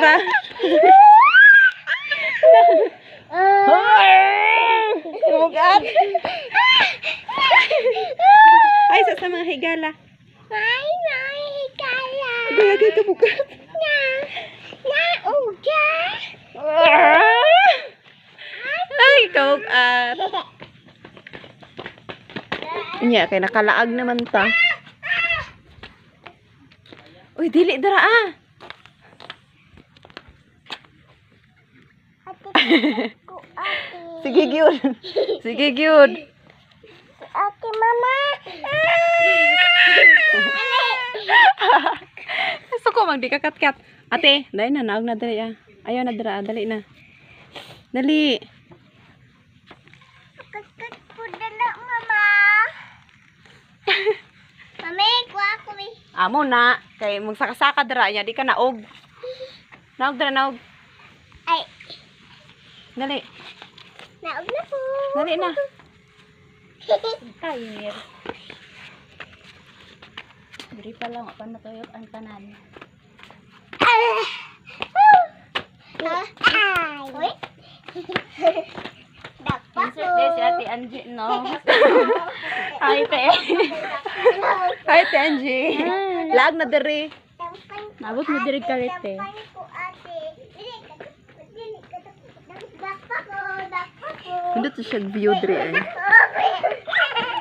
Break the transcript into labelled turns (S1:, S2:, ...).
S1: ba? Kumugat. Ay, sa mga higala.
S2: May higala.
S1: Lagay ka bugat.
S2: Uga.
S1: Ay, kumugat. Nya, kay nakalaag naman ta. Uy, dili dara ah. Sige, gyud. Sige, gyud.
S2: Ate mama.
S1: Gusto ko mag di ka kat-kat. Ate, dahil na, naog na dali ah. Ayaw na dara, dali na. Dali.
S2: Kat po dala mama. Mami, kuha ko eh.
S1: Amo na. Kay magsaka-saka dara niya, di ka naog. Naog dara, naog.
S2: Ay,
S1: Dali.
S2: naog na po.
S1: Dali na.
S2: Kayer. Diri pa lang ako natuyok ang tanan. Ay. Uy. Dapat po.
S3: Si Ate Angie, no?
S1: Ay, te. Ay, te, Angie. Lag na diri.
S3: Nabot mo diri kalit eh.
S1: Hindi to siya view diri eh.